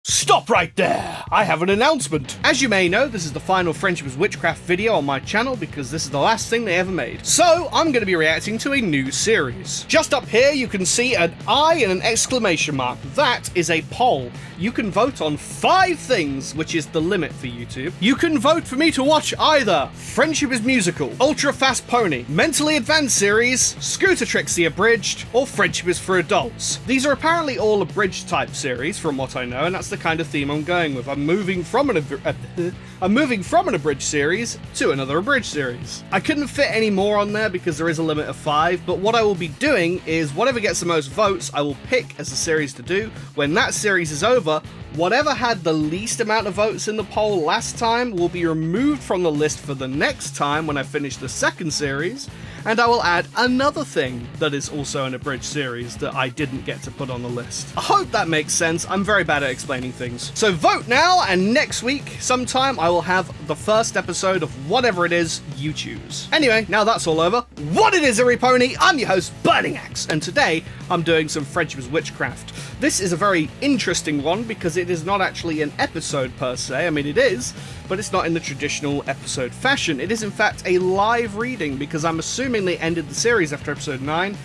Stop right there! I have an announcement! As you may know, this is the final Friendship is Witchcraft video on my channel because this is the last thing they ever made. So, I'm going to be reacting to a new series. Just up here, you can see an eye and an exclamation mark. That is a poll. You can vote on 5 things, which is the limit for YouTube. You can vote for me to watch either Friendship is Musical, Ultra Fast Pony, Mentally Advanced Series, Scooter Trixie Abridged, or Friendship is for Adults. These are apparently all abridged type series, from what I know, and that's the kind of theme I'm going with. I'm moving from an abridged series to another abridged series. I couldn't fit any more on there because there is a limit of 5, but what I will be doing is whatever gets the most votes, I will pick as a series to do. When that series is over, whatever had the least amount of votes in the poll last time will be removed from the list for the next time when I finish the second series, and I will add another thing that is also an abridged series that I didn't get to put on the list. I hope that makes sense. I'm very bad at explaining things. So vote now, and next week, sometime, I will have the first episode of whatever it is you choose. Anyway, now that's all over. What it is, every pony, I'm your host, Burning Axe, and today I'm doing some Friendship is Witchcraft. This is a very interesting one because it is not actually an episode per se. I mean, it is, but it's not in the traditional episode fashion. It is, in fact, a live reading because I'm assuming they ended the series after episode 9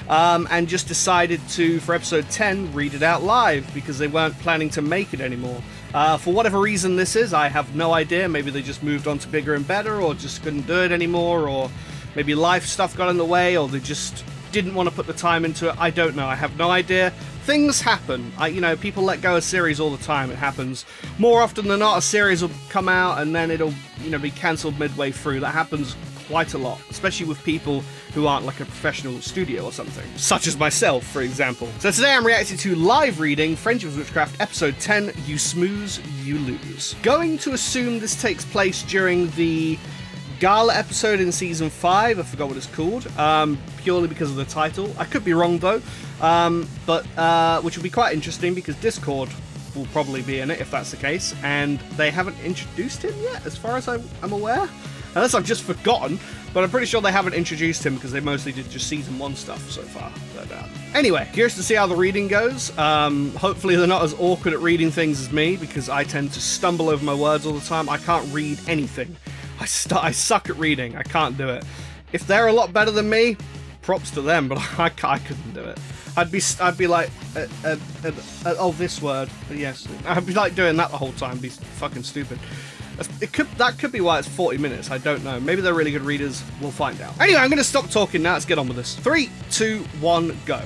and just decided to, for episode 10, read it out live because they weren't planning to make it anymore. For whatever reason this is, I have no idea. Maybe they just moved on to bigger and better, or just couldn't do it anymore, or maybe life stuff got in the way, or they just didn't want to put the time into it. I don't know. I have no idea. Things happen. People let go of series all the time. It happens. More often than not, a series will come out and then it'll, be cancelled midway through. That happens quite a lot, especially with people who aren't like a professional studio or something, such as myself, for example. So today I'm reacting to live reading Friendship is Witchcraft episode 10, You Smooze, You Lose. Going to assume this takes place during the Gala episode in season 5, I forgot what it's called, purely because of the title. I could be wrong though, but which will be quite interesting because Discord will probably be in it if that's the case, and they haven't introduced him yet, as far as I'm aware. Unless I've just forgotten, but I'm pretty sure they haven't introduced him because they mostly did just season 1 stuff so far. But, anyway, curious to see how the reading goes. Hopefully they're not as awkward at reading things as me because I tend to stumble over my words all the time. I can't read anything. I suck at reading. I can't do it. If they're a lot better than me, props to them, but I couldn't do it. I'd be like, oh, this word, yes. I'd be like doing that the whole time. Be fucking stupid. That could be why it's 40 minutes. I don't know. Maybe they're really good readers. We'll find out. Anyway, I'm going to stop talking now. Let's get on with this. 3, 2, 1, go.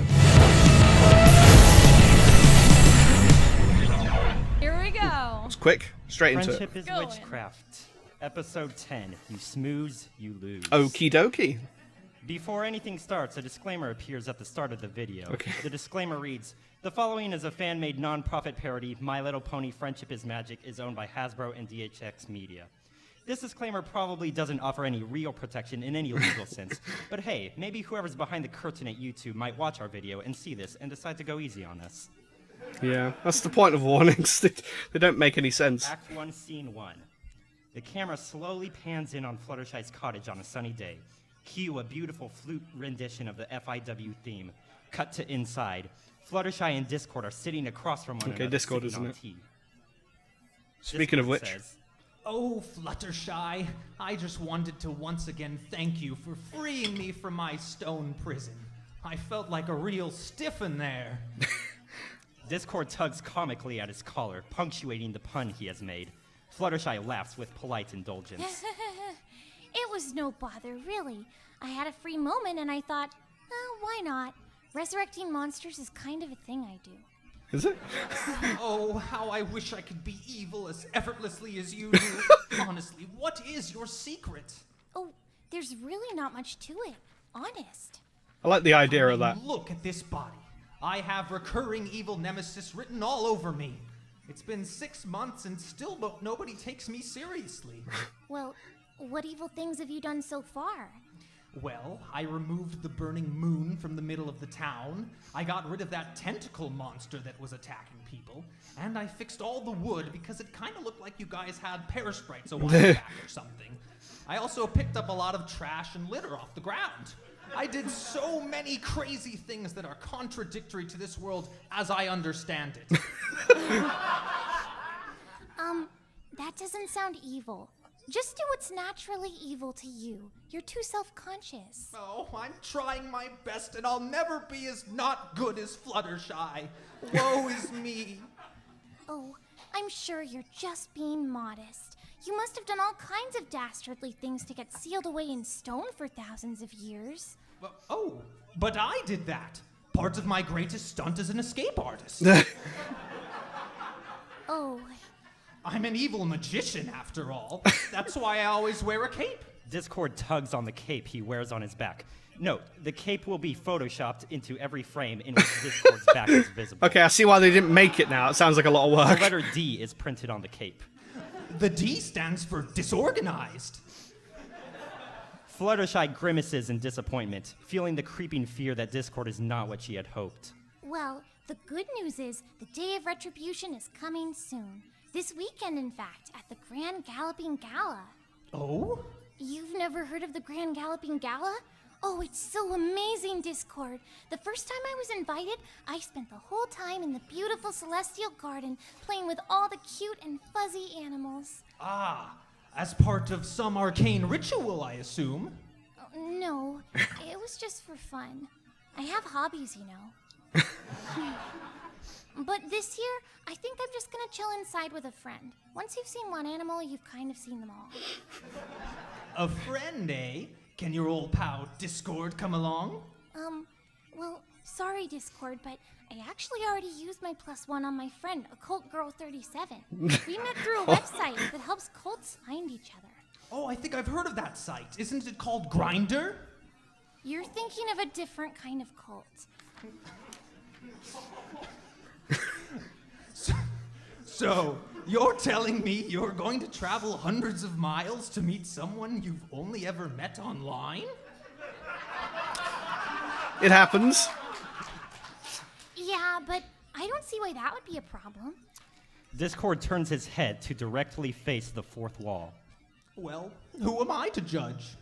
Here we go. It's quick. Straight into it. Friendship is Witchcraft. Episode 10. You smooze, you lose. Okie dokie. Before anything starts, a disclaimer appears at the start of the video. Okay. The disclaimer reads, the following is a fan-made non-profit parody. My Little Pony Friendship is Magic is owned by Hasbro and DHX Media. This disclaimer probably doesn't offer any real protection in any legal sense, but hey, maybe whoever's behind the curtain at YouTube might watch our video and see this and decide to go easy on us. Yeah, that's the point of warnings. They don't make any sense. Act 1, Scene 1. The camera slowly pans in on Fluttershy's cottage on a sunny day. Cue a beautiful flute rendition of the FIW theme. Cut to inside. Fluttershy and Discord are sitting across from one another. Okay, Discord, isn't it? Tea. Speaking of which, says, Oh, Fluttershy, I just wanted to once again thank you for freeing me from my stone prison. I felt like a real stiff in there. Discord tugs comically at his collar, punctuating the pun he has made. Fluttershy laughs with polite indulgence. It was no bother, really. I had a free moment and I thought, why not? Resurrecting monsters is kind of a thing I do. is it? Oh, how I wish I could be evil as effortlessly as you do. Honestly, what is your secret? Oh, there's really not much to it. Honest. I like the idea of that. Look at this body. I have recurring evil nemesis written all over me. It's been 6 months and still nobody takes me seriously. Well, what evil things have you done so far? Well, I removed the burning moon from the middle of the town, I got rid of that tentacle monster that was attacking people, and I fixed all the wood because it kind of looked like you guys had parasprites a while back or something. I also picked up a lot of trash and litter off the ground. I did so many crazy things that are contradictory to this world as I understand it. doesn't sound evil. Just do what's naturally evil to you. You're too self-conscious. Oh, I'm trying my best, and I'll never be as not good as Fluttershy. Woe is me. Oh, I'm sure you're just being modest. You must have done all kinds of dastardly things to get sealed away in stone for thousands of years. Oh, but I did that. Part of my greatest stunt as an escape artist. Oh, I'm an evil magician, after all. That's why I always wear a cape. Discord tugs on the cape he wears on his back. Note, the cape will be photoshopped into every frame in which Discord's back is visible. Okay, I see why they didn't make it now. It sounds like a lot of The work. letter D is printed on the cape. The D stands for disorganized. Fluttershy grimaces in disappointment, feeling the creeping fear that Discord is not what she had hoped. well, the good news is the day of retribution is coming soon. This weekend, in fact, at the Grand Galloping Gala. Oh? You've never heard of the Grand Galloping Gala? Oh, it's so amazing, Discord. The first time I was invited, I spent the whole time in the beautiful celestial garden playing with all the cute and fuzzy animals. Ah, as part of some arcane ritual, I assume. Oh, no, it was just for fun. I have hobbies, you know. But this year, I think I'm just gonna chill inside with a friend. Once you've seen one animal, you've kind of seen them all. A friend, eh? Can your old pal Discord come along? Well, sorry, Discord, but I actually already used my +1 on my friend, Occult Girl 37. We met through a website that helps cults find each other. Oh, I think I've heard of that site. Isn't it called Grindr? You're thinking of a different kind of cult. So, you're telling me you're going to travel hundreds of miles to meet someone you've only ever met online? It happens. Yeah, but I don't see why that would be a problem. Discord turns his head to directly face the fourth wall. Well, who am I to judge?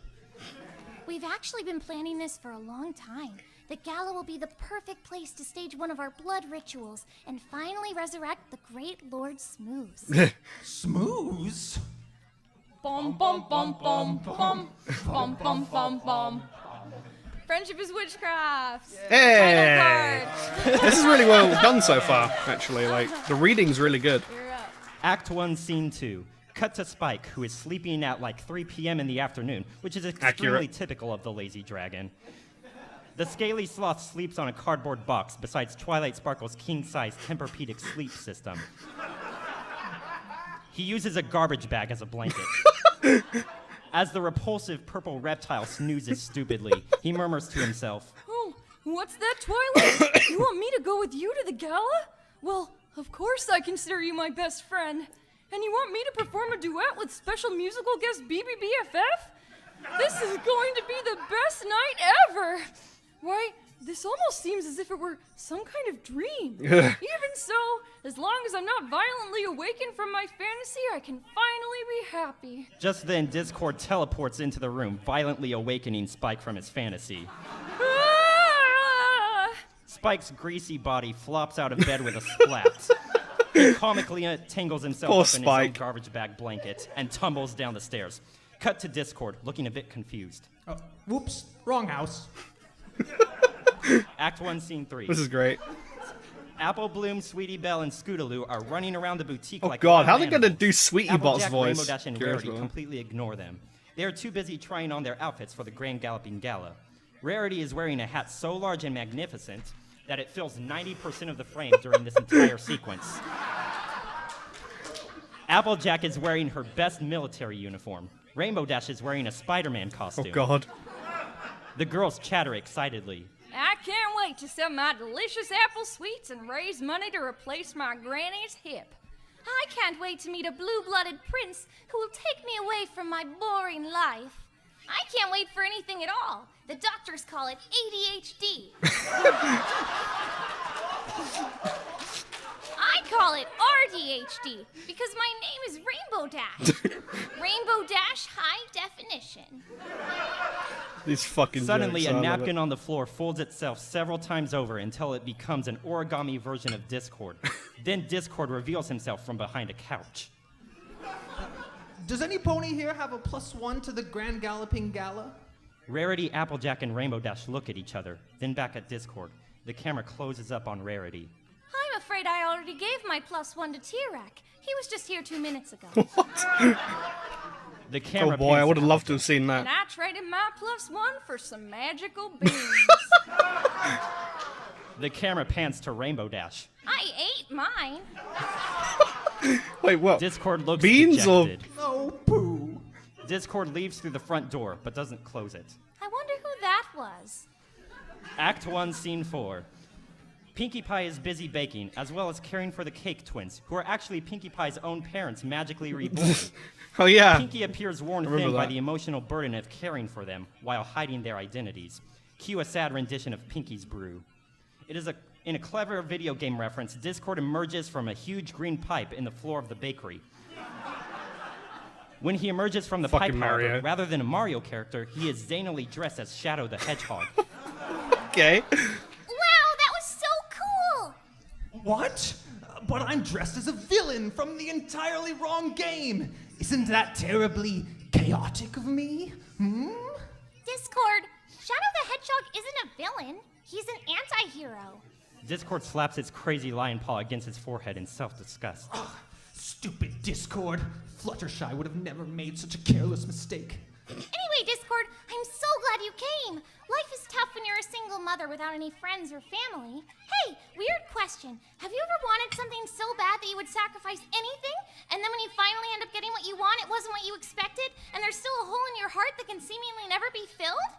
We've actually been planning this for a long time. The gala will be the perfect place to stage one of our blood rituals and finally resurrect the great Lord Smooth. Smooze? Bum bum bum bum bum bum bum bum bum. Friendship is witchcraft. Hey! Title card. This is really well done so far, actually. Like, the reading's really good. You're up. Act 1, Scene 2. Cut to Spike, who is sleeping at like 3 p.m. in the afternoon, which is extremely Accurate. typical of the lazy dragon. The scaly sloth sleeps on a cardboard box besides Twilight Sparkle's king-size Tempur-Pedic sleep system. He uses a garbage bag as a blanket. As the repulsive purple reptile snoozes stupidly, he murmurs to himself, Oh, what's that, Twilight? You want me to go with you to the gala? Well, of course I consider you my best friend. And you want me to perform a duet with special musical guest BBBFF? This is going to be the best night ever! Why, this almost seems as if it were some kind of dream. Even so, as long as I'm not violently awakened from my fantasy, I can finally be happy. Just then, Discord teleports into the room, violently awakening Spike from his fantasy. Ah! Spike's greasy body flops out of bed with a splat. He comically tangles himself Poor up in his own Spike. garbage bag blanket and tumbles down the stairs. Cut to Discord, looking a bit confused. Oh, whoops, wrong house. Act 1, Scene 3. This is great. Apple Bloom, Sweetie Belle, and Scootaloo are running around the boutique Oh like god, wild how are they gonna animals. do Sweetie Bot's Applejack, voice? Rainbow Dash, and Curious Rarity about that. completely ignore them. They are too busy trying on their outfits for the Grand Galloping Gala. Rarity is wearing a hat so large and magnificent that it fills 90% of the frame during this entire sequence. Applejack is wearing her best military uniform. Rainbow Dash is wearing a Spider-Man Oh costume. god. The girls chatter excitedly. I can't wait to sell my delicious apple sweets and raise money to replace my granny's hip. I can't wait to meet a blue-blooded prince who will take me away from my boring life. I can't wait for anything at all. The doctors call it ADHD. I call it RDHD because my name is Rainbow Dash. Rainbow Dash High Definition. These fucking Suddenly, jokes, a I love napkin it. on the floor folds itself several times over until it becomes an origami version of Discord. Then Discord reveals himself from behind a couch. Does any pony here have a +1 to the Grand Galloping Gala? Rarity, Applejack, and Rainbow Dash look at each other, then back at Discord. The camera closes up on Rarity. I'm afraid I already gave my +1 to T-Rack. He was just here 2 minutes ago. The camera Oh boy, I pans would have to loved to have seen And that. I traded my +1 for some magical beans. The camera pans to Rainbow Dash. I ate mine. Wait, what? Discord looks Beans or- dejected. Oh, poo. Discord leaves through the front door, but doesn't close it. I wonder who that was. Act 1, Scene 4. Pinkie Pie is busy baking, as well as caring for the Cake Twins, who are actually Pinkie Pie's own parents magically reborn. Oh yeah. Pinkie appears worn remember thin by that. the emotional burden of caring for them while hiding their identities. Cue a sad rendition of Pinkie's brew. It is in a clever video game reference, Discord emerges from a huge green pipe in the floor of the bakery. When he emerges from the Fucking pipe, however, Mario. rather than a Mario character, he is zanily dressed as Shadow the Hedgehog. Okay. Wow, that was so cool. What? But I'm dressed as a villain from the entirely wrong game. Isn't that terribly chaotic of me? Discord, Shadow the Hedgehog isn't a villain. He's an anti-hero. Discord slaps its crazy lion paw against its forehead in self-disgust. Stupid Discord. Fluttershy would have never made such a careless mistake. Anyway, Discord, I'm so glad you came. Life is tough when you're a single mother without any friends or family. Hey, weird question. Have you ever wanted something so bad that you would sacrifice anything, and then when you finally end up getting what you want, it wasn't what you expected, and there's still a hole in your heart that can seemingly never be filled?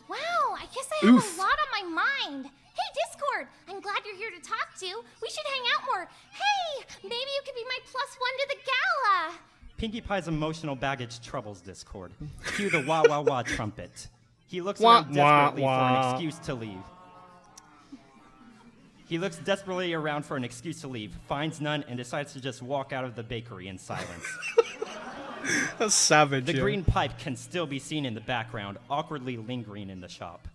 Wow, I guess I have Oof. a lot on my mind. Hey, Discord, I'm glad you're here to talk to. We should hang out more. Hey, maybe you could be my +1 to the gala. Pinkie Pie's emotional baggage troubles Discord. Cue the wah wah wah trumpet. He looks Wah, around desperately wah, for an wah. excuse to leave. He looks desperately around for an excuse to leave, finds none, and decides to just walk out of the bakery in silence. That's savage. The yeah. green pipe can still be seen in the background, awkwardly lingering in the shop.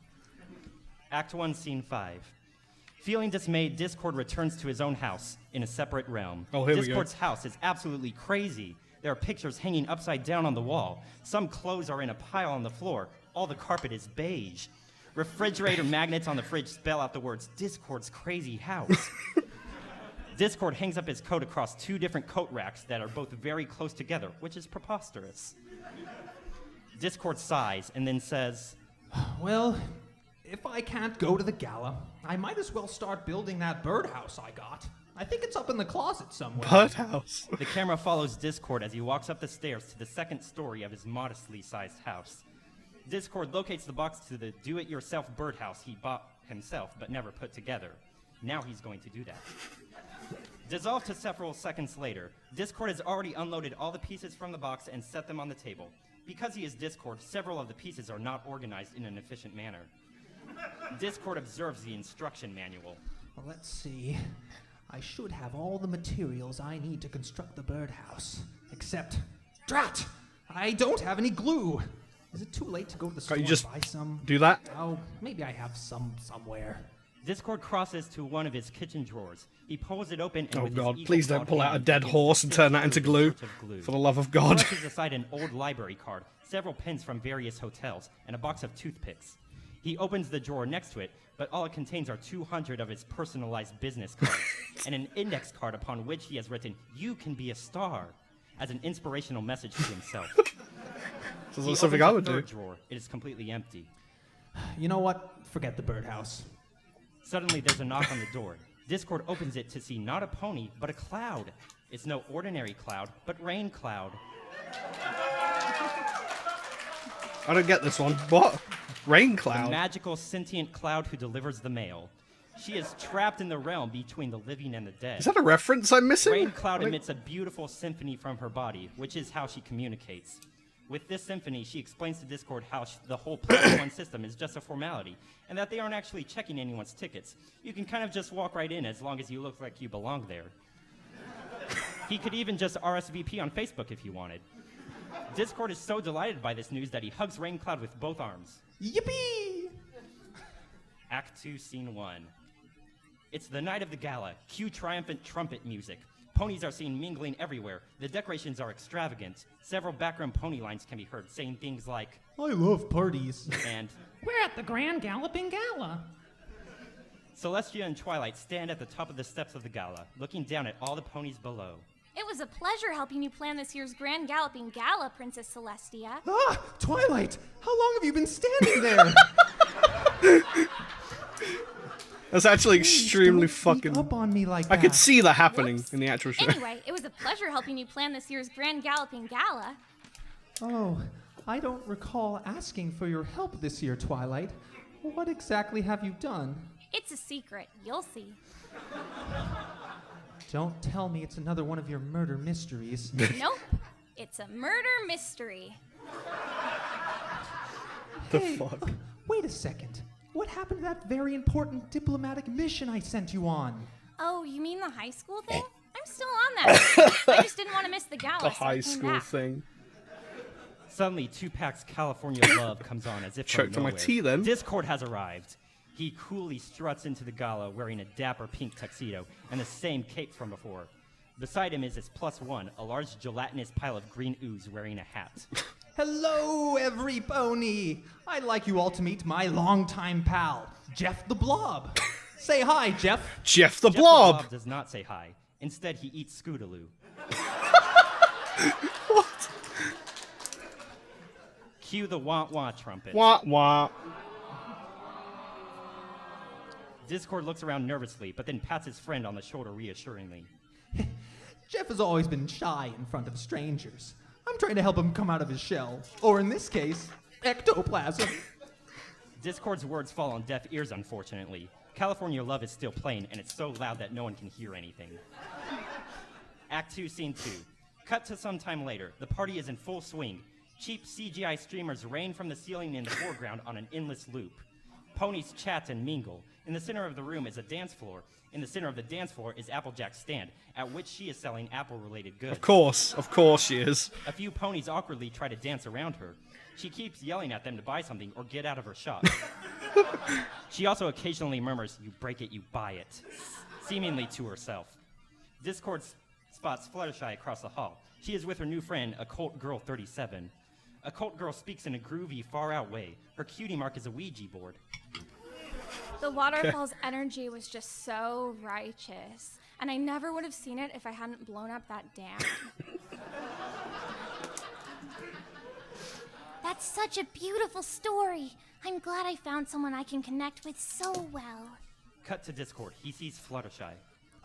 Act 1, Scene 5. Feeling dismayed, Discord returns to his own house in a separate realm. Oh, here we go. Discord's house is absolutely crazy. There are pictures hanging upside down on the wall. Some clothes are in a pile on the floor. All the carpet is beige. Refrigerator magnets on the fridge spell out the words, Discord's crazy house. Discord hangs up his coat across 2 different coat racks that are both very close together, which is preposterous. Discord sighs and then says, Well, if I can't go to the gala, I might as well start building that birdhouse I got. I think it's up in the closet somewhere. Birdhouse. the camera follows Discord as he walks up the stairs to the 2nd story of his modestly sized house. Discord locates the box to the do-it-yourself birdhouse he bought himself but never put together. Now he's going to do that. Dissolved to several seconds later, Discord has already unloaded all the pieces from the box and set them on the table. Because he is Discord, several of the pieces are not organized in an efficient manner. Discord observes the instruction manual. Well, let's see. I should have all the materials I need to construct the birdhouse. Except, drat! I don't have any glue. Is it too late to go to the store Can't you just and buy some? do that? Oh, maybe I have some somewhere. Discord crosses to one of his kitchen drawers. He pulls it open and Oh with his god, eagle please don't clawed pull out a hand dead begins horse to and sift turn that through into the glue. sorts of glue. For the love of He God. brushes aside an old library card, several pins from various hotels, and a box of toothpicks. He opens the drawer next to it, but all it contains are 200 of his personalized business cards, and an index card upon which he has written, "You can be a star," as an inspirational message to himself. Sounds He like something opens I the would do. third drawer. It is completely empty. You know what? Forget the birdhouse. Suddenly, there's a knock on the door. Discord opens it to see not a pony, but a cloud. It's no ordinary cloud, but Rain Cloud. I don't get this one. What? Rain The cloud. magical sentient cloud who delivers the mail. She is trapped in the realm between the living and the dead. Is that a reference I'm missing? Rain Cloud emits a beautiful symphony from her body, which is how she communicates. With this symphony, she explains to Discord how the whole +1 system is just a formality, and that they aren't actually checking anyone's tickets. You can kind of just walk right in as long as you look like you belong there. He could even just RSVP on Facebook if he wanted. Discord is so delighted by this news that he hugs Rain Cloud with both arms. Yippee! Act 2, Scene 1. It's the night of the gala. Cue triumphant trumpet music. Ponies are seen mingling everywhere. The decorations are extravagant. Several background pony lines can be heard saying things like, I love parties. and We're at the Grand Galloping Gala. Celestia and Twilight stand at the top of the steps of the gala, looking down at all the ponies below. It was a pleasure helping you plan this year's Grand Galloping Gala, Princess Celestia. Ah, Twilight, how long have you been standing there? That's actually extremely Don't fucking... beat up on me like I that. could see that happening Whoops. in the actual show. Anyway, it was a pleasure helping you plan this year's Grand Galloping Gala. Oh, I don't recall asking for your help this year, Twilight. What exactly have you done? It's a secret. You'll see. Don't tell me it's another one of your murder mysteries. Nope. It's a murder mystery. The Hey, fuck? Wait a second. What happened to that very important diplomatic mission I sent you on? Oh, you mean the high school thing? I'm still on that. I just didn't want to miss the gala, The so I high came school back. thing. Suddenly, Tupac's California Love comes on as if Choked from on my nowhere. tea then. Discord has arrived. He coolly struts into the gala wearing a dapper pink tuxedo and the same cape from before. Beside him is his +1, a large gelatinous pile of green ooze wearing a hat. Hello, every pony. I'd like you all to meet my longtime pal, Jeff the Blob. Say hi, Jeff. Jeff the Jeff Blob! does not say hi. Instead, he eats Scootaloo. What? Cue the wah-wah trumpet. Wah wah. Discord looks around nervously, but then pats his friend on the shoulder reassuringly. Jeff has always been shy in front of strangers. I'm trying to help him come out of his shell, or in this case, ectoplasm. Discord's words fall on deaf ears, unfortunately. California Love is still playing, and it's so loud that no one can hear anything. Act 2, Scene 2. Cut to some time later. The party is in full swing. Cheap CGI streamers rain from the ceiling in the foreground on an endless loop. Ponies chat and mingle. In the center of the room is a dance floor. In the center of the dance floor is Applejack's stand, at which she is selling apple-related goods. Of course she is. A few ponies awkwardly try to dance around her. She keeps yelling at them to buy something or get out of her shop. She also occasionally murmurs, "You break it, you buy it," seemingly to herself. Discord spots Fluttershy across the hall. She is with her new friend, Occult Girl 37. Occult Girl speaks in a groovy, far-out way. Her cutie mark is a Ouija board. The waterfall's energy was just so righteous. And I never would have seen it if I hadn't blown up that dam. That's such a beautiful story. I'm glad I found someone I can connect with so well. Cut to Discord. He sees Fluttershy.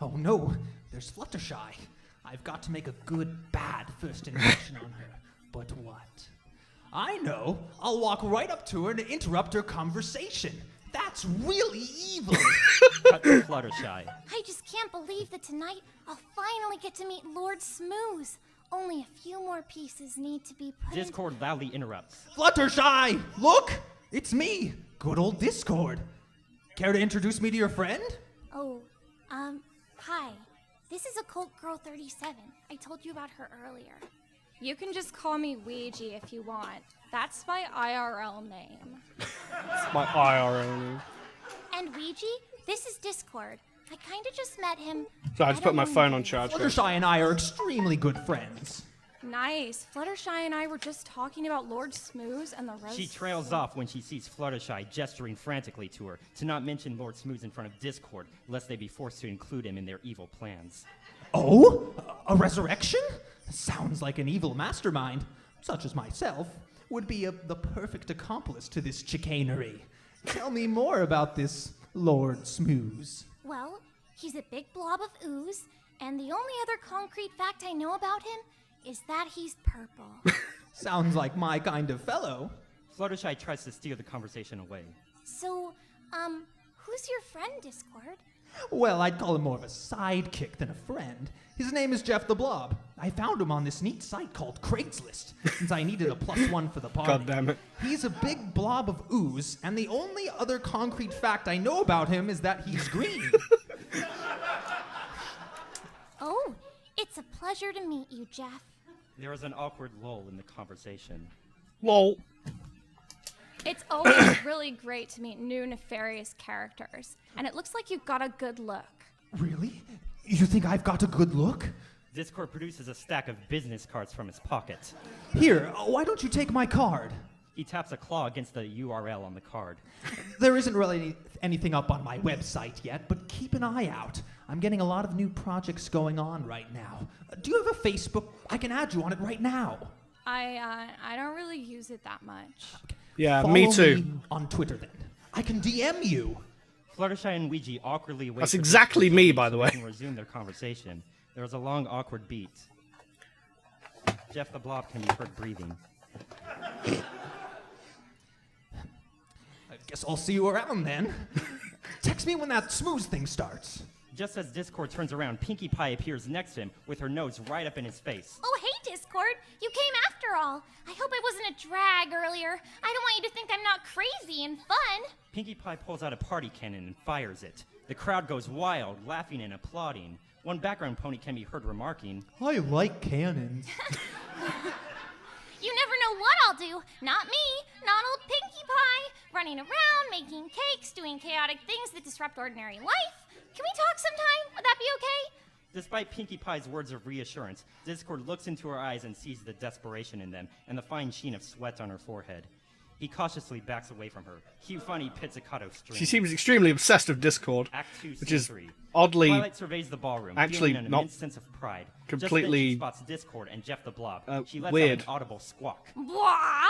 Oh no, there's Fluttershy. I've got to make a good, bad first impression on her. But what? I know. I'll walk right up to her and interrupt her conversation. That's really evil. Cut to Fluttershy. I just can't believe that tonight I'll finally get to meet Lord Smooth. Only a few more pieces need to be put in. Discord loudly interrupts. Fluttershy, look! It's me, good old Discord. Care to introduce me to your friend? Oh, hi. This is Occult Girl 37. I told you about her earlier. You can just call me Ouija if you want. That's my IRL name. It's my IRL name. And Ouija, this is Discord. I kinda just met him. So I just put my phone on charge. guys. Fluttershy and I are extremely good friends. Nice. Fluttershy and I were just talking about Lord Smooth and the rose. She trails off when she sees Fluttershy gesturing frantically to her, to not mention Lord Smooth in front of Discord, lest they be forced to include him in their evil plans. Oh? A resurrection? Sounds like an evil mastermind, such as myself, would be the perfect accomplice to this chicanery. Tell me more about this Lord Smooth. Well, he's a big blob of ooze, and the only other concrete fact I know about him is that he's purple. Sounds like my kind of fellow. Fluttershy tries to steer the conversation away. So, who's your friend, Discord? Well, I'd call him more of a sidekick than a friend. His name is Jeff the Blob. I found him on this neat site called Craigslist, since I needed a +1 for the party. God damn it. He's a big blob of ooze, and the only other concrete fact I know about him is that he's green. Oh, it's a pleasure to meet you, Jeff. There is an awkward lull in the conversation. Lol. It's always really great to meet new nefarious characters. And it looks like you've got a good look. Really? You think I've got a good look? Discord produces a stack of business cards from his pocket. Here, why don't you take my card? He taps a claw against the URL on the card. There isn't really anything up on my website yet, but keep an eye out. I'm getting a lot of new projects going on right now. Do you have a Facebook? I can add you on it right now. I don't really use it that much. Yeah, Follow me too. Me on Twitter then. I can DM you. Fluttershy and Ouija awkwardly wait. That's for exactly Discord me, to by the way. They can resume their conversation. There is a long, awkward beat. Jeff the Blob can be heard breathing. I guess I'll see you around then. Text me when that smooth thing starts. Just as Discord turns around, Pinkie Pie appears next to him with her nose right up in his face. Oh, hey, Discord. You came after all. I hope I wasn't a drag earlier. I don't want you to think I'm not crazy and fun. Pinkie Pie pulls out a party cannon and fires it. The crowd goes wild, laughing and applauding. One background pony can be heard remarking, I like cannons. You never know what I'll do. Not me. Not old Pinkie Pie. Running around, making cakes, doing chaotic things that disrupt ordinary life. Can we talk sometime? Would that be okay? Despite Pinkie Pie's words of reassurance, Discord looks into her eyes and sees the desperation in them and the fine sheen of sweat on her forehead. He cautiously backs away from her. Cue funny pizzicato string. She seems extremely obsessed with Discord, Act 2, which Scene is 3. oddly Twilight surveys the ballroom, actually feeling an not immense sense of pride. completely, Just then she spots Discord and Jeff the Blob. She lets weird. out an audible squawk. Blah.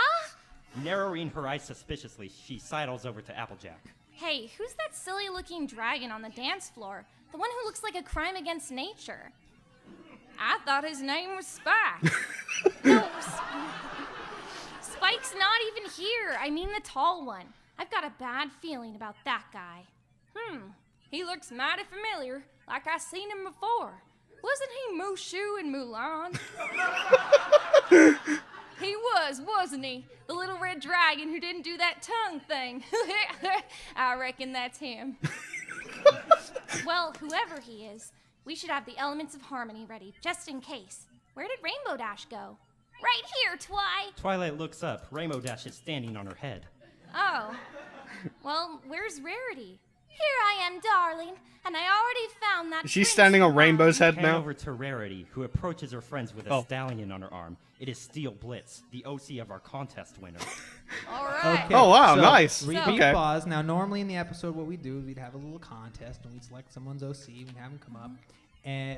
Narrowing her eyes suspiciously, she sidles over to Applejack. Hey, who's that silly-looking dragon on the dance floor? The one who looks like a crime against nature. I thought his name was Spike. No, Spike's not even here. I mean the tall one. I've got a bad feeling about that guy. He looks mighty familiar, like I seen him before. Wasn't he Mushu in Mulan? He was, wasn't he? The little red dragon who didn't do that tongue thing. I reckon that's him. Well, whoever he is, we should have the elements of harmony ready, just in case. Where did Rainbow Dash go? Right here, Twi! Twilight looks up. Rainbow Dash is standing on her head. Oh. Well, where's Rarity? Here I am, darling, and I already found that. is she standing on Rainbow's head Pan now? over to Rarity, who approaches her friends with a stallion on her arm. It is Steel Blitz, the OC of our contest winner. All right. Okay, Oh, wow, so nice. Repeat Okay. pause. Now, normally in the episode, what we do is we'd have a little contest, and we'd select someone's OC, we'd have them come up.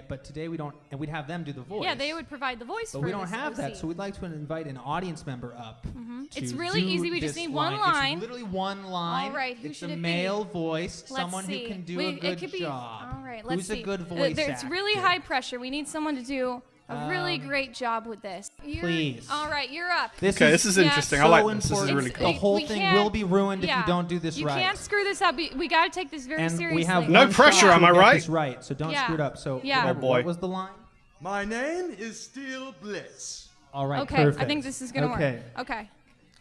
But today we don't, and we'd have them do the voice. Yeah, they would provide the voice But for we don't this have that, OC. so we'd like to invite an audience member up. It's to really do easy. We just this need one line. It's literally one line. All right, who it's should a it be? male voice, Let's someone see. who can do Wait, a good it could be, job. All right, let's Who's see. a good voice It's really actor? high pressure. We need someone to do a really great job with this. Please. All right, you're up. Okay, this is yeah, interesting. so I like this. This is important. really It's- cool. The whole we thing can't- will be ruined if yeah. you don't do this you right. can't screw this up. We got to take this very And seriously. we have No one pressure, shot am to I get right? this right, so don't Yeah. screw it up. So, Yeah. whatever, Oh, boy. what was the line? My name is Steel Blitz. All right, Okay, perfect. I think this is gonna Okay. work. Okay.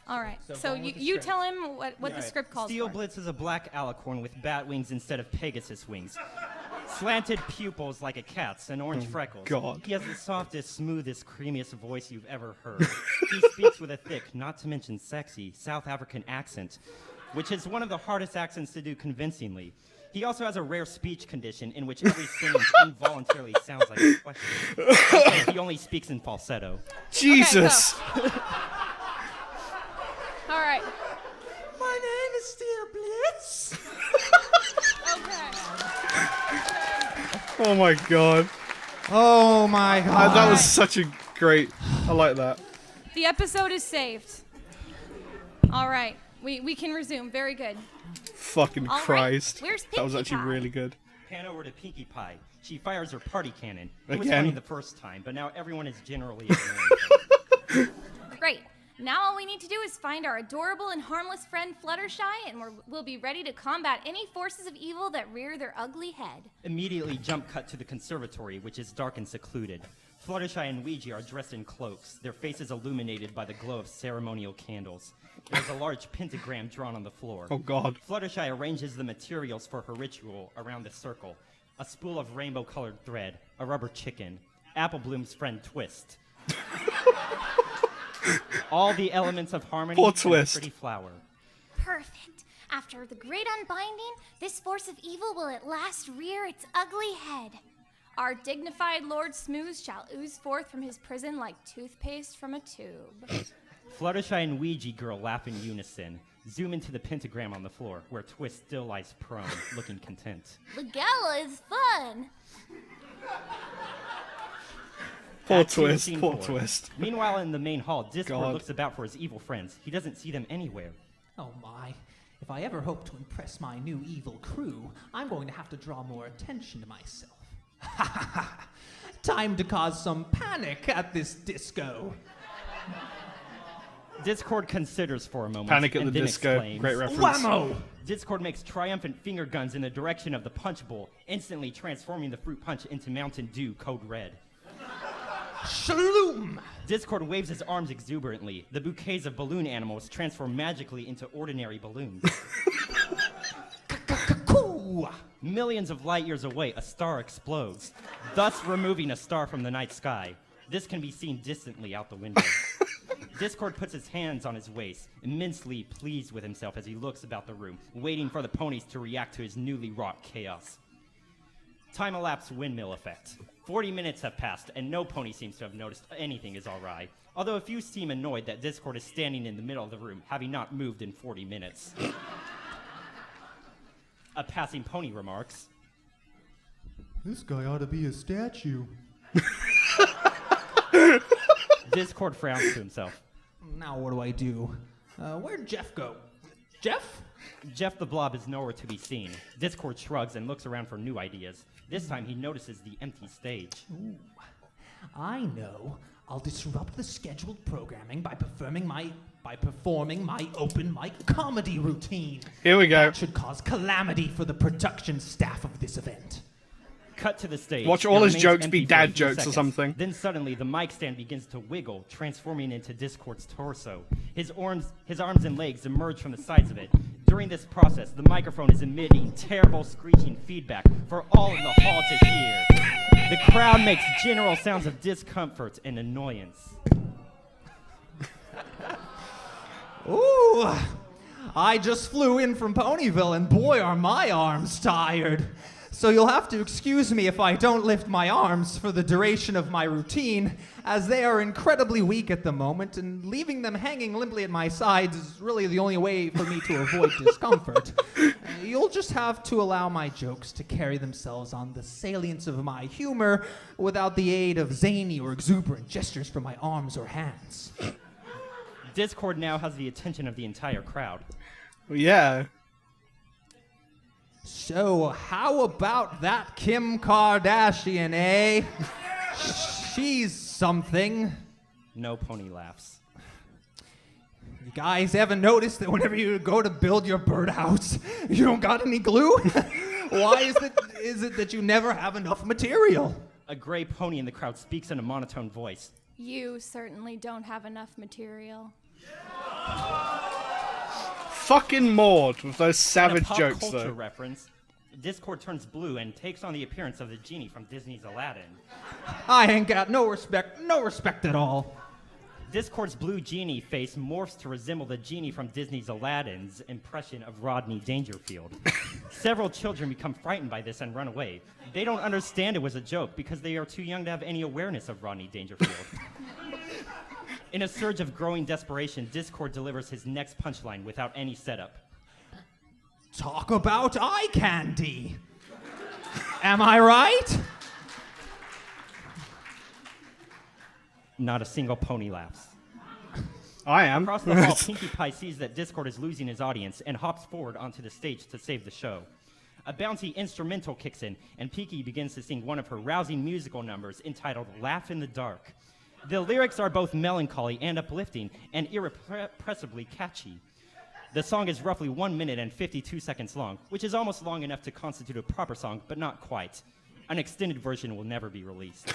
All right. So So go on with the you script. tell him what the script calls Steel for. Blitz is a black alicorn with bat wings instead of Pegasus wings. Slanted pupils like a cat's and orange freckles. God. He has the softest, smoothest, creamiest voice you've ever heard. He speaks with a thick, not to mention sexy, South African accent, which is one of the hardest accents to do convincingly. He also has a rare speech condition in which every sentence involuntarily sounds like a question. Also, he only speaks in falsetto. Jesus. All right. My name is Steel Blitz. Okay. Oh my god. Oh my god. That was such a great. I like that. The episode is saved. All right. We can resume. Very good. Fucking All right, Christ. where's That was Pinkie actually Pie? really good. Pan over to Pinkie Pie. She fires her party cannon. It was Again? funny the first time, but now everyone is generally ignoring her. Great. Now all we need to do is find our adorable and harmless friend Fluttershy, and we'll be ready to combat any forces of evil that rear their ugly head. Immediately jump cut to the conservatory, which is dark and secluded. Fluttershy and Ouija are dressed in cloaks, their faces illuminated by the glow of ceremonial candles. There's a large pentagram drawn on the floor. Oh god. Fluttershy arranges the materials for her ritual around the circle. A spool of rainbow-colored thread, a rubber chicken, Apple Bloom's friend Twist. All the elements of harmony Poor and a Twist. pretty flower. Perfect. After the great unbinding, this force of evil will at last rear its ugly head. Our dignified Lord Smooth shall ooze forth from his prison like toothpaste from a tube. Fluttershy and Ouija girl laugh in unison. Zoom into the pentagram on the floor, where Twist still lies prone, looking content. The gala is fun. Poor Act two, Twist, scene poor 4. Twist. Meanwhile, in the main hall, Discord God. looks about for his evil friends. He doesn't see them anywhere. Oh my. If I ever hope to impress my new evil crew, I'm going to have to draw more attention to myself. Ha ha ha! Time to cause some panic at this disco. Discord considers for a moment. Panic at and the then Disco. exclaims, Great reference. Whammo! Discord makes triumphant finger guns in the direction of the punch bowl, instantly transforming the fruit punch into Mountain Dew Code Red. Shaloom! Discord waves his arms exuberantly. The bouquets of balloon animals transform magically into ordinary balloons. Coo! Millions of light years away, a star explodes, thus removing a star from the night sky. This can be seen distantly out the window. Discord puts his hands on his waist, immensely pleased with himself as he looks about the room, waiting for the ponies to react to his newly wrought chaos. Time-elapsed windmill effect. 40 minutes have passed, and no pony seems to have noticed anything is awry, although a few seem annoyed that Discord is standing in the middle of the room, having not moved in 40 minutes. A passing pony remarks, This guy ought to be a statue. Discord frowns to himself. Now what do I do? Where'd Jeff go? Jeff? Jeff the Blob is nowhere to be seen. Discord shrugs and looks around for new ideas. This time he notices the empty stage. Ooh, I know. I'll disrupt the scheduled programming by performing my open mic comedy routine. Here we go. That should cause calamity for the production staff of this event. Cut to the stage. Watch It all his remains jokes empty be for a dad few jokes or seconds. something. Then suddenly the mic stand begins to wiggle, transforming into Discord's torso. His arms and legs emerge from the sides of it. During this process, the microphone is emitting terrible screeching feedback for all in the hall to hear. The crowd makes general sounds of discomfort and annoyance. Ooh, I just flew in from Ponyville and boy are my arms tired. So you'll have to excuse me if I don't lift my arms for the duration of my routine, as they are incredibly weak at the moment, and leaving them hanging limply at my sides is really the only way for me to avoid discomfort. You'll just have to allow my jokes to carry themselves on the salience of my humor without the aid of zany or exuberant gestures from my arms or hands. Discord now has the attention of the entire crowd. Yeah. So, how about that Kim Kardashian, eh? She's something. No pony laughs. You guys ever noticed that whenever you go to build your birdhouse, you don't got any glue? Why is it that you never have enough material? A gray pony in the crowd speaks in a monotone voice. You certainly don't have enough material. Fucking Maud with those In a savage pop jokes, culture though. reference, Discord turns blue and takes on the appearance of the genie from Disney's Aladdin. I ain't got no respect at all. Discord's blue genie face morphs to resemble the genie from Disney's Aladdin's impression of Rodney Dangerfield. Several children become frightened by this and run away. They don't understand it was a joke because they are too young to have any awareness of Rodney Dangerfield. In a surge of growing desperation, Discord delivers his next punchline without any setup. Talk about eye candy. Am I right? Not a single pony laughs. I am. Across the hall, Pinkie Pie sees that Discord is losing his audience and hops forward onto the stage to save the show. A bouncy instrumental kicks in, and Pinkie begins to sing one of her rousing musical numbers entitled Laugh in the Dark. The lyrics are both melancholy and uplifting and irrepressibly catchy. The song is roughly 1 minute and 52 seconds long, which is almost long enough to constitute a proper song, but not quite. An extended version will never be released.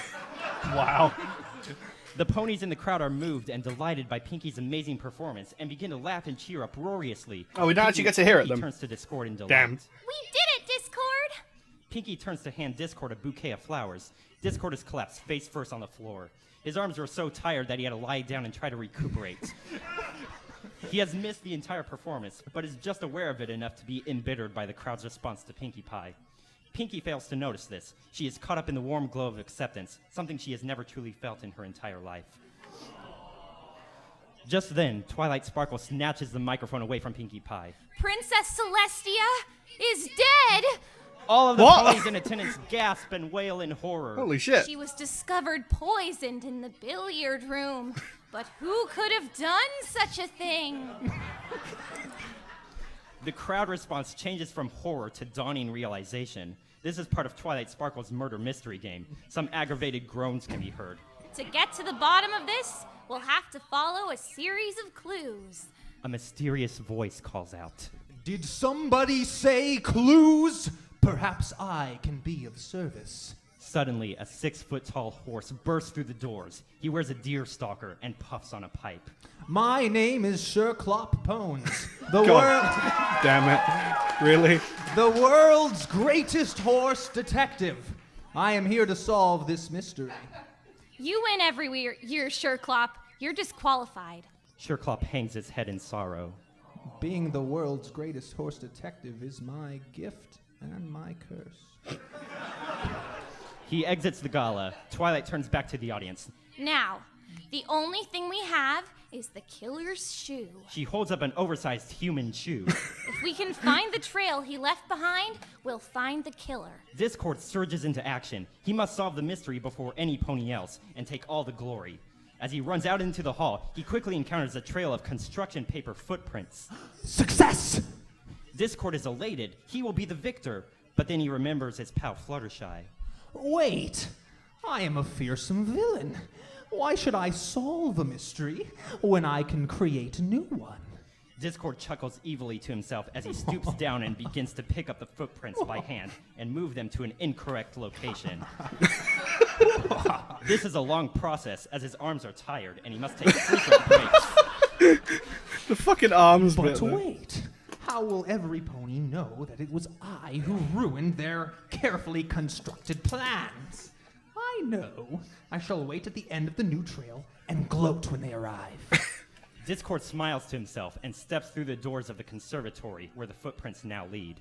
Wow. The ponies in the crowd are moved and delighted by Pinkie's amazing performance and begin to laugh and cheer uproariously. Oh, we don't actually get to hear it, Pinkie then. turns to Discord in delight. Damn. We did it, Discord! Pinkie turns to hand Discord a bouquet of flowers. Discord is collapsed face first on the floor. His arms were so tired that he had to lie down and try to recuperate. He has missed the entire performance, but is just aware of it enough to be embittered by the crowd's response to Pinkie Pie. Pinkie fails to notice this. She is caught up in the warm glow of acceptance, something she has never truly felt in her entire life. Just then, Twilight Sparkle snatches the microphone away from Pinkie Pie. Princess Celestia is dead! All of the What? ponies in attendance gasp and wail in horror. Holy shit. She was discovered poisoned in the billiard room. But who could have done such a thing? The crowd response changes from horror to dawning realization. This is part of Twilight Sparkle's murder mystery game. Some aggravated groans can be heard. To get to the bottom of this, we'll have to follow a series of clues. A mysterious voice calls out. Did somebody say clues? Perhaps I can be of service. Suddenly, a 6-foot-tall horse bursts through the doors. He wears a deer stalker and puffs on a pipe. My name is Sherclop Pones. Damn it. Really? The world's greatest horse detective. I am here to solve this mystery. You win every year, Sherclop. You're disqualified. Sherclop hangs his head in sorrow. Being the world's greatest horse detective is my gift and my curse. He exits the gala. Twilight turns back to the audience. Now, the only thing we have is the killer's shoe. She holds up an oversized human shoe. If we can find the trail he left behind, we'll find the killer. Discord surges into action. He must solve the mystery before any pony else and take all the glory. As he runs out into the hall, he quickly encounters a trail of construction paper footprints. Success! Discord is elated. He will be the victor. But then he remembers his pal Fluttershy. Wait, I am a fearsome villain. Why should I solve a mystery when I can create a new one? Discord chuckles evilly to himself as he stoops down and begins to pick up the footprints by hand and move them to an incorrect location. This is a long process as his arms are tired and he must take frequent breaks. The fucking arms But bit. though. wait, how will every pony know that it was I who ruined their carefully constructed plans? I know. I shall wait at the end of the new trail and gloat when they arrive. Discord smiles to himself and steps through the doors of the conservatory where the footprints now lead.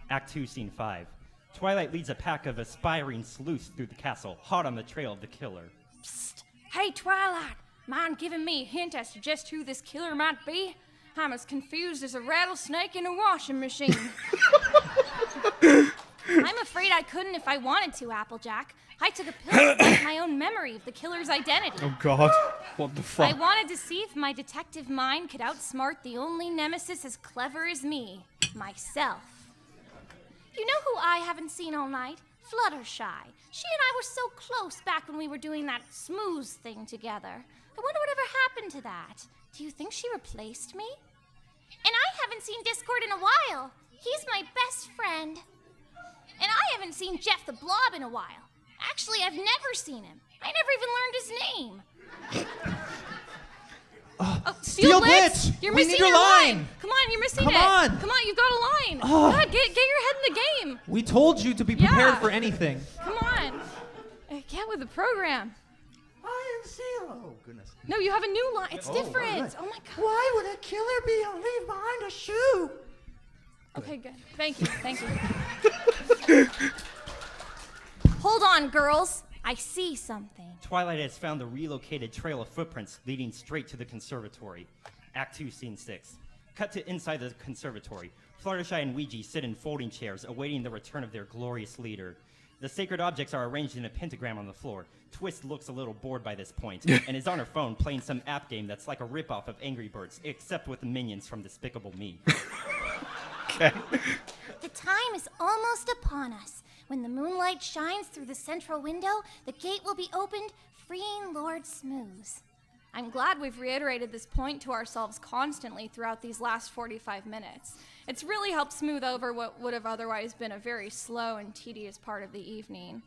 Act 2, Scene 5. Twilight leads a pack of aspiring sleuths through the castle, hot on the trail of the killer. Psst. Hey, Twilight. Mind giving me a hint as to just who this killer might be? I'm as confused as a rattlesnake in a washing machine. I'm afraid I couldn't if I wanted to, Applejack. I took a pill to find my own memory of the killer's identity. Oh god. What the fuck? I wanted to see if my detective mind could outsmart the only nemesis as clever as me, myself. You know who I haven't seen all night? Fluttershy. She and I were so close back when we were doing that smooth thing together. I wonder whatever happened to that. Do you think she replaced me? And I haven't seen Discord in a while. He's my best friend. And I haven't seen Jeff the Blob in a while. Actually, I've never seen him. I never even learned his name. Oh, Steel Blitz! You're We missing need your your line! Come on, you're missing Come it. on! Come on, you've got a line. God, get your head in the game. We told you to be prepared Yeah. for anything. Come on. Get with the program. I am Zero. Oh, goodness. No, you have a new line. It's different. right. Oh my god. Why would a killer leave behind a shoe? Okay, good. Thank you. Thank you. Hold on, girls. I see something. Twilight has found the relocated trail of footprints leading straight to the conservatory. Act 2, Scene 6. Cut to inside the conservatory. Fluttershy and Ouija sit in folding chairs, awaiting the return of their glorious leader. The sacred objects are arranged in a pentagram on the floor. Twist looks a little bored by this point, and is on her phone playing some app game that's like a ripoff of Angry Birds, except with the minions from Despicable Me. Okay. The time is almost upon us. When the moonlight shines through the central window, the gate will be opened, freeing Lord Smooth. I'm glad we've reiterated this point to ourselves constantly throughout these last 45 minutes. It's really helped smooth over what would have otherwise been a very slow and tedious part of the evening.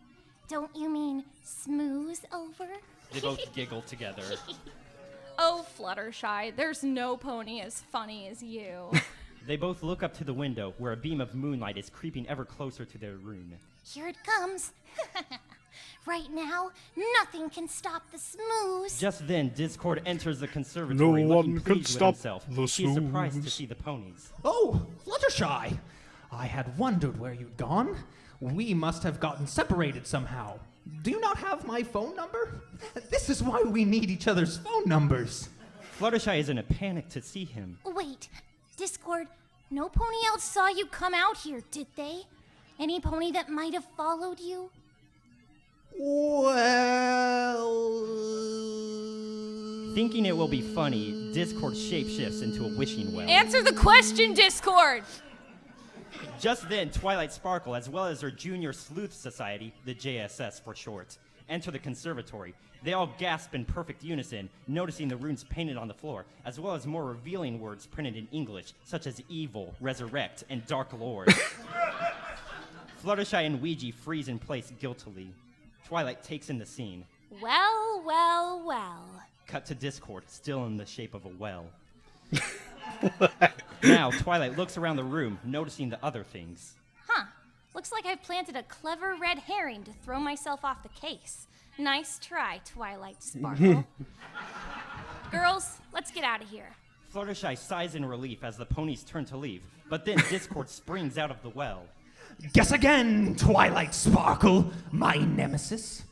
Don't you mean smooth over? They both giggle together. Oh, Fluttershy, there's no pony as funny as you. They both look up to the window, where a beam of moonlight is creeping ever closer to their room. Here it comes. Right now, nothing can stop the Smooth. Just then, Discord enters the conservatory, No looking one can pleased with stop himself. the He is surprised to Smooths. see the ponies. Oh, Fluttershy! I had wondered where you'd gone. We must have gotten separated somehow. Do you not have my phone number? This is why we need each other's phone numbers. Fluttershy is in a panic to see him. Wait, Discord, no pony else saw you come out here, did they? Any pony that might have followed you? Well... Thinking it will be funny, Discord shapeshifts into a wishing well. Answer the question, Discord! Just then, Twilight Sparkle, as well as her junior sleuth society, the JSS for short, enter the conservatory. They all gasp in perfect unison, noticing the runes painted on the floor, as well as more revealing words printed in English, such as evil, resurrect, and dark lord. Fluttershy and Ouija freeze in place guiltily. Twilight takes in the scene. Well, well, well. Cut to Discord, still in the shape of a well. Now, Twilight looks around the room, noticing the other things. Huh. Looks like I've planted a clever red herring to throw myself off the case. Nice try, Twilight Sparkle. Girls, let's get out of here. Fluttershy sighs in relief as the ponies turn to leave, but then Discord springs out of the well. Guess again, Twilight Sparkle, my nemesis.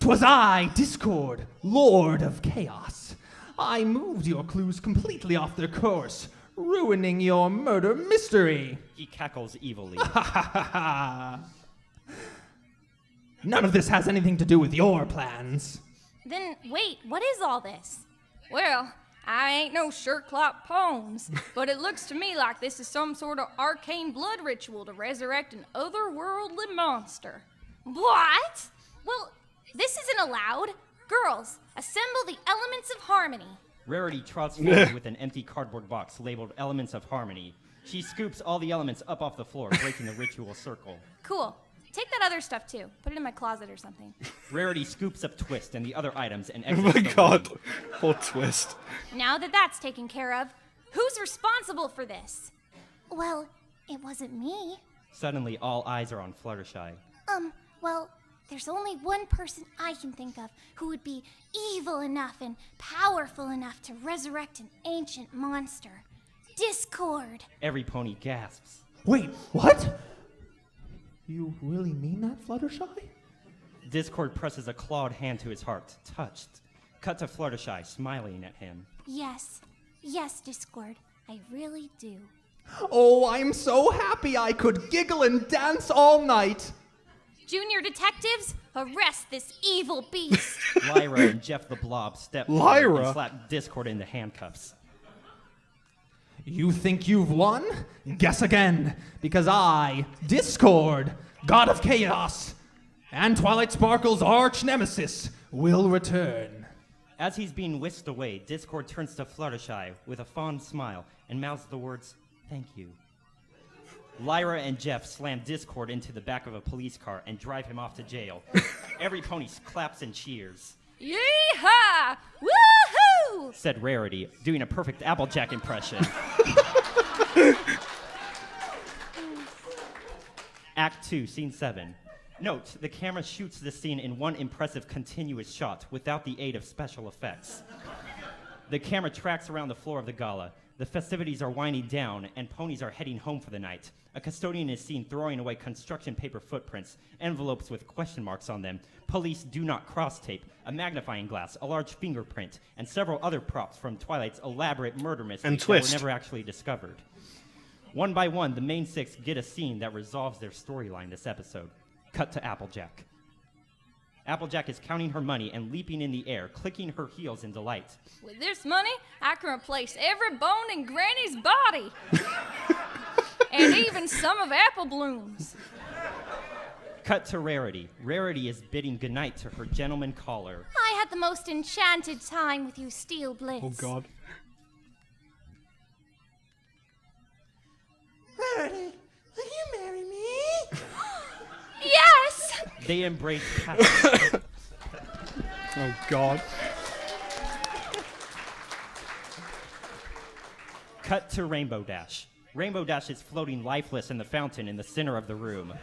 'Twas I, Discord, Lord of Chaos. I moved your clues completely off their course, ruining your murder mystery. He cackles evilly. None of this has anything to do with your plans. Then, wait, what is all this? Well, I ain't no Sherlock Holmes, but it looks to me like this is some sort of arcane blood ritual to resurrect an otherworldly monster. What? Well, this isn't allowed. Girls, assemble the elements of harmony. Rarity trots forward with an empty cardboard box labeled Elements of Harmony. She scoops all the elements up off the floor, breaking the ritual circle. Cool. Take that other stuff too. Put it in my closet or something. Rarity scoops up Twist and the other items and Oh exits my the god. room. Poor Twist. Now that that's taken care of, who's responsible for this? Well, it wasn't me. Suddenly, all eyes are on Fluttershy. Well, there's only one person I can think of who would be evil enough and powerful enough to resurrect an ancient monster. Discord. Every pony gasps. Wait, what? You really mean that, Fluttershy? Discord presses a clawed hand to his heart, touched. Cut to Fluttershy, smiling at him. Yes. Yes, Discord. I really do. Oh, I'm so happy I could giggle and dance all night. Junior detectives, arrest this evil beast. Lyra and Jeff the Blob step forward Lyra? and slap Discord into handcuffs. You think you've won? Guess again, because I, Discord, God of Chaos, and Twilight Sparkle's arch nemesis, will return. As he's being whisked away, Discord turns to Fluttershy with a fond smile and mouths the words, "Thank you." Lyra and Jeff slam Discord into the back of a police car and drive him off to jail. Every pony claps and cheers. Yeehaw! Woohoo! Said Rarity, doing a perfect Applejack impression. Act 2, Scene 7. Note, the camera shoots this scene in one impressive continuous shot without the aid of special effects. The camera tracks around the floor of the gala. The festivities are winding down, and ponies are heading home for the night. A custodian is seen throwing away construction paper footprints, envelopes with question marks on them, police do not cross tape, a magnifying glass, a large fingerprint, and several other props from Twilight's elaborate murder mystery And that were Twist. never actually discovered. One by one, the main six get a scene that resolves their storyline this episode. Cut to Applejack. Applejack is counting her money and leaping in the air, clicking her heels in delight. With this money, I can replace every bone in Granny's body. And even some of Apple Bloom's. Cut to Rarity. Rarity is bidding goodnight to her gentleman caller. I had the most enchanted time with you, Steel Blitz. Oh god. Rarity, will you marry me? Yes! They embrace passionately. Oh god. Cut to Rainbow Dash. Rainbow Dash is floating lifeless in the fountain in the center of the room.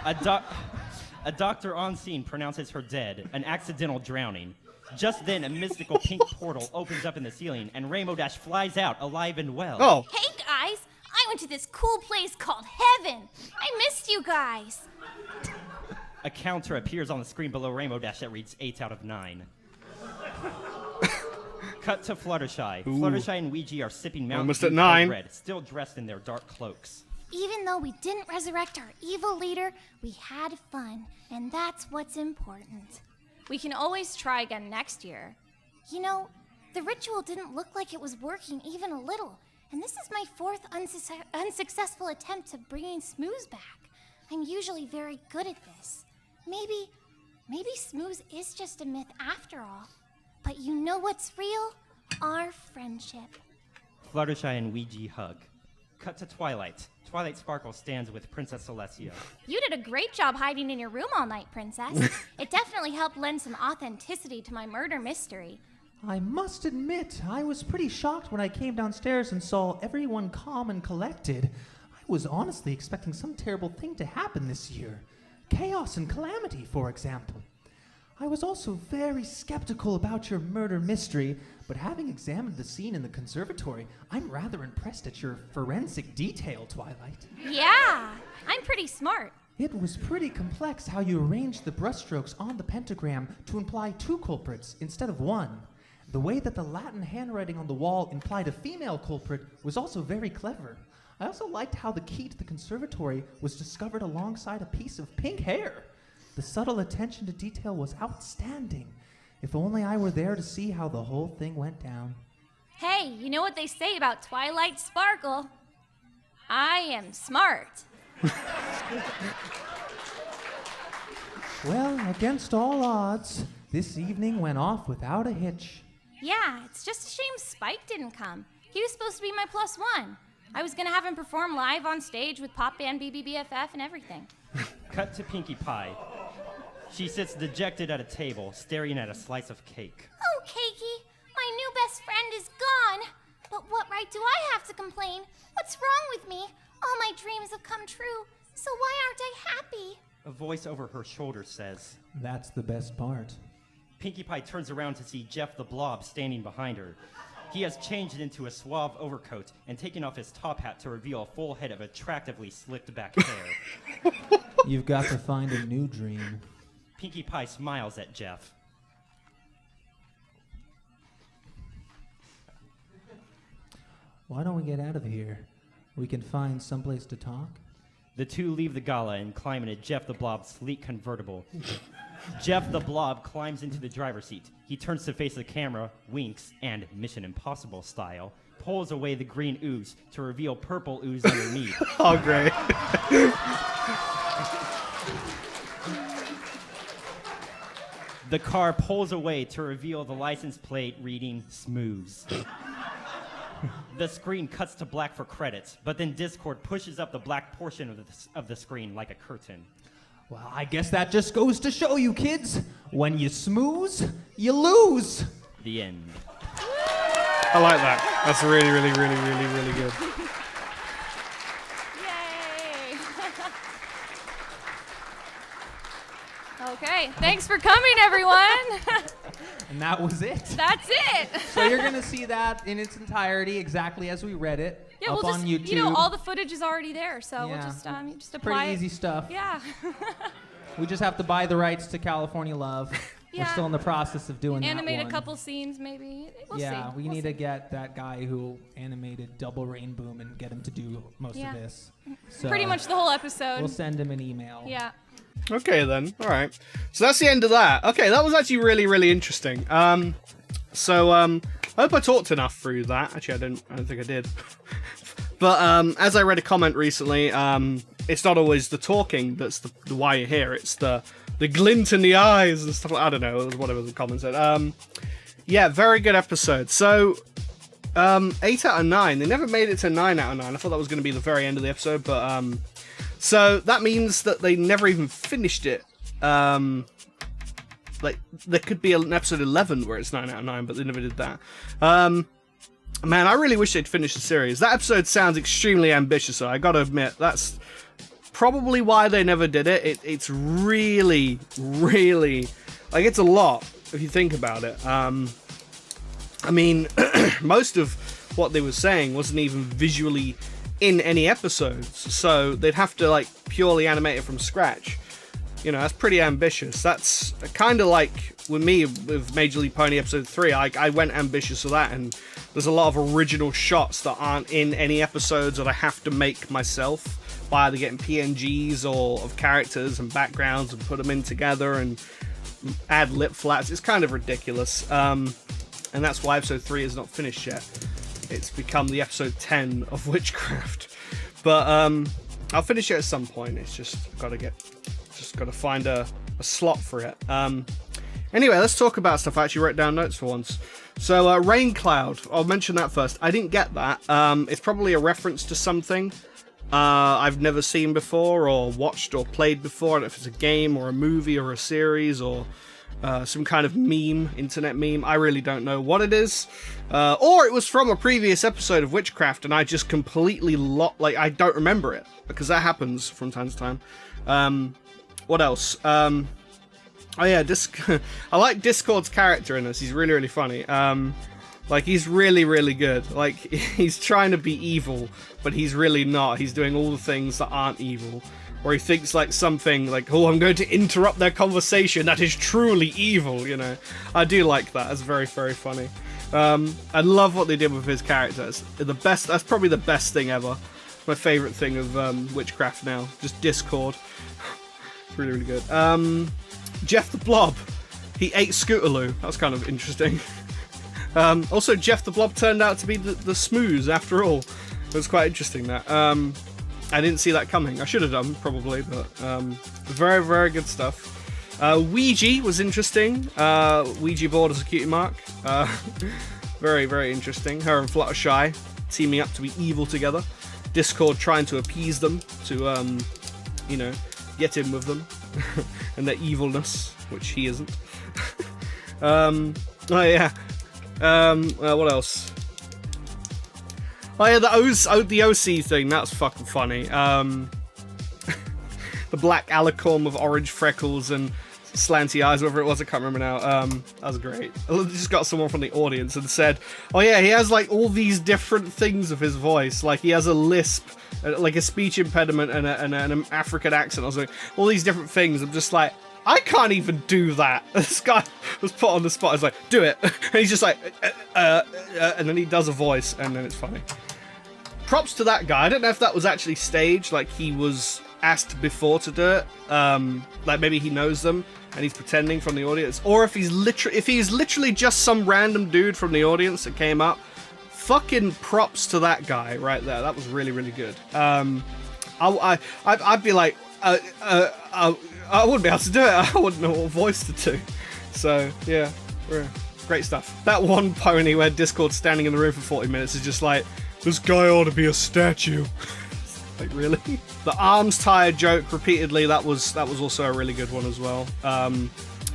A doctor on scene pronounces her dead, an accidental drowning. Just then, a mystical pink portal opens up in the ceiling, and Rainbow Dash flies out, alive and well. Oh. Hey guys, I went to this cool place called Heaven. I missed you guys. A counter appears on the screen below Rainbow Dash that reads 8 out of 9. Cut to Fluttershy. Ooh. Fluttershy and Ouija are sipping Mountain Almost Dew at 9. Code Red, still dressed in their dark cloaks. Even though we didn't resurrect our evil leader, we had fun, and that's what's important. We can always try again next year. You know, the ritual didn't look like it was working even a little, and this is my 4th unsuccessful attempt to bringing Smooze back. I'm usually very good at this. Maybe Smooze is just a myth after all. But you know what's real? Our friendship. Fluttershy and Ouija hug. Cut to Twilight. Twilight Sparkle stands with Princess Celestia. You did a great job hiding in your room all night, Princess. It definitely helped lend some authenticity to my murder mystery. I must admit, I was pretty shocked when I came downstairs and saw everyone calm and collected. I was honestly expecting some terrible thing to happen this year. Chaos and calamity, for example. I was also very skeptical about your murder mystery, but having examined the scene in the conservatory, I'm rather impressed at your forensic detail, Twilight. Yeah, I'm pretty smart. It was pretty complex how you arranged the brushstrokes on the pentagram to imply 2 culprits instead of 1. The way that the Latin handwriting on the wall implied a female culprit was also very clever. I also liked how the key to the conservatory was discovered alongside a piece of pink hair. The subtle attention to detail was outstanding. If only I were there to see how the whole thing went down. Hey, you know what they say about Twilight Sparkle? I am smart. Well, against all odds, this evening went off without a hitch. Yeah, it's just a shame Spike didn't come. He was supposed to be my +1. I was gonna have him perform live on stage with pop band BBBFF and everything. Cut to Pinkie Pie. She sits dejected at a table, staring at a slice of cake. Oh, Cakey, my new best friend is gone. But what right do I have to complain? What's wrong with me? All my dreams have come true, so why aren't I happy? A voice over her shoulder says, That's the best part. Pinkie Pie turns around to see Jeff the Blob standing behind her. He has changed into a suave overcoat and taken off his top hat to reveal a full head of attractively slicked back hair. You've got to find a new dream. Pinkie Pie smiles at Jeff. Why don't we get out of here? We can find someplace to talk. The two leave the gala and climb into Jeff the Blob's sleek convertible. Jeff the Blob climbs into the driver's seat. He turns to face the camera, winks, and, Mission Impossible style, pulls away the green ooze to reveal purple ooze underneath. Oh, great. The car pulls away to reveal the license plate reading Smooze. The screen cuts to black for credits, but then Discord pushes up the black portion of the screen like a curtain. Well, I guess that just goes to show you, kids. When you smooze, you lose. The end. I like that. That's really, really, really, really, really good. Yay! Okay, thanks for coming, everyone. And that was it. That's it. So you're going to see that in its entirety exactly as we read it Yeah, up we'll on just, YouTube. you know, all the footage is already there, so we'll Yeah. just apply Pretty it. easy stuff. Yeah. We just have to buy the rights to California Love. We're Yeah. still in the process of doing Animate that one. a couple scenes, maybe. We'll yeah, see. we We'll need see. to get that guy who animated Double Rain Boom and get him to do most Yeah. of this. So Pretty much the whole episode. We'll send him an email. Yeah. Okay, then. All right. So that's the end of that. Okay, that was actually really, really interesting. I hope I talked enough through that. Actually, I don't think I did. But as I read a comment recently, it's not always the talking that's the why you're here. It's the glint in the eyes and stuff. I don't know. It was whatever the comment said. Yeah, very good episode. So 8 out of 9. They never made it to 9 out of 9. I thought that was going to be the very end of the episode, but so that means that they never even finished it. Like there could be an episode 11 where it's 9 out of 9, but they never did that. Man, I really wish they'd finish the series. That episode sounds extremely ambitious, so I gotta admit, that's probably why they never did it. It's really, really, like, it's a lot, if you think about it. I mean, most of what they were saying wasn't even visually in any episodes, so they'd have to like purely animate it from scratch. You know, that's pretty ambitious. That's kind of like with me with Major League Pony episode 3. I went ambitious for that, and there's a lot of original shots that aren't in any episodes that I have to make myself by either getting PNGs or of characters and backgrounds and put them in together and add lip flaps. It's kind of ridiculous, and that's why episode 3 is not finished yet. It's become the episode 10 of Witchcraft, but I'll finish it at some point. It's just got to find a slot for it. Anyway, let's talk about stuff. I actually wrote down notes for once. So Rain Cloud, I'll mention that first. I didn't get that. It's probably a reference to something I've never seen before or watched or played before. I don't know if it's a game or a movie or a series or some kind of meme, internet meme. I really don't know what it is. Or it was from a previous episode of Witchcraft and I just completely I don't remember it, because that happens from time to time. What else? Oh yeah, I like Discord's character in this. He's really, really funny. Like, he's really, really good. Like, he's trying to be evil, but he's really not. He's doing all the things that aren't evil. Or he thinks like something like, oh, I'm going to interrupt their conversation. That is truly evil, you know. I do like that. That's very, very funny. I love what they did with his characters. That's probably the best thing ever. My favorite thing of Witchcraft now. Just Discord. It's really, really good. Jeff the Blob. He ate Scootaloo. That was kind of interesting. Also, Jeff the Blob turned out to be the Smooze after all. It was quite interesting, that. I didn't see that coming. I should have done, probably, but very, very good stuff. Ouija was interesting. Ouija board as a cutie mark. Very, very interesting. Her and Fluttershy teaming up to be evil together. Discord trying to appease them to, you know, get in with them and their evilness, which he isn't. Oh yeah. What else? Oh yeah, the OC thing, that's fucking funny. The black alicorn with orange freckles and slanty eyes, whatever it was, I can't remember now. That was great. I just got someone from the audience and said, oh yeah, he has like all these different things of his voice. Like he has a lisp, like a speech impediment and an African accent. I was like, all these different things. I'm just like, I can't even do that. This guy was put on the spot. I was like, do it. And he's just like, and then he does a voice, and then it's funny. Props to that guy. I don't know if that was actually staged, like he was asked before to do it. Like maybe he knows them and he's pretending from the audience, or if he's literally just some random dude from the audience that came up. Fucking props to that guy right there. That was really, really good. I'd be like, I wouldn't be able to do it. I wouldn't know what voice to do. So, yeah. Great stuff. That one pony where Discord's standing in the room for 40 minutes is just like, this guy ought to be a statue. Like, really? The arms tire joke repeatedly, that was also a really good one as well. I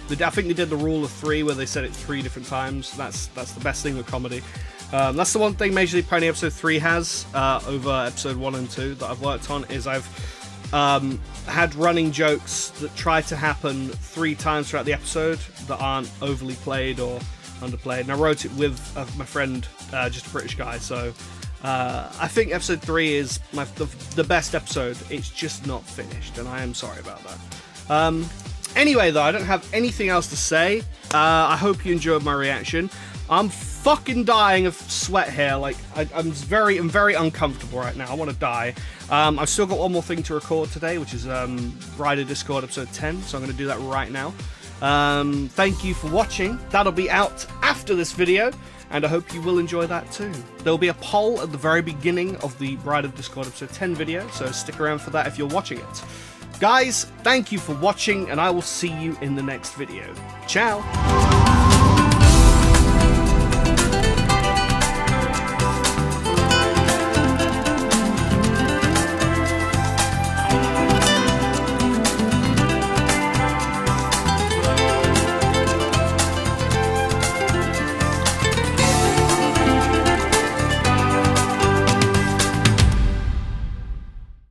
think they did the rule of 3 where they said it 3 different times. That's the best thing with comedy. That's the one thing Major League Pony episode 3 has over episode 1 and 2 that I've worked on, is I've had running jokes that try to happen 3 times throughout the episode that aren't overly played or underplayed. And I wrote it with my friend, just a British guy, so I think episode 3 is the best episode. It's just not finished, and I am sorry about that. Anyway, though, I don't have anything else to say. I hope you enjoyed my reaction. I'm fucking dying of sweat here. Like, I'm very uncomfortable right now. I want to die. I've still got one more thing to record today, which is Rider Discord episode 10, so I'm going to do that right now. Thank you for watching. That'll be out after this video, and I hope you will enjoy that too. There'll be a poll at the very beginning of the Bride of Discord episode 10 video, so stick around for that if you're watching it. Guys, thank you for watching, and I will see you in the next video. Ciao!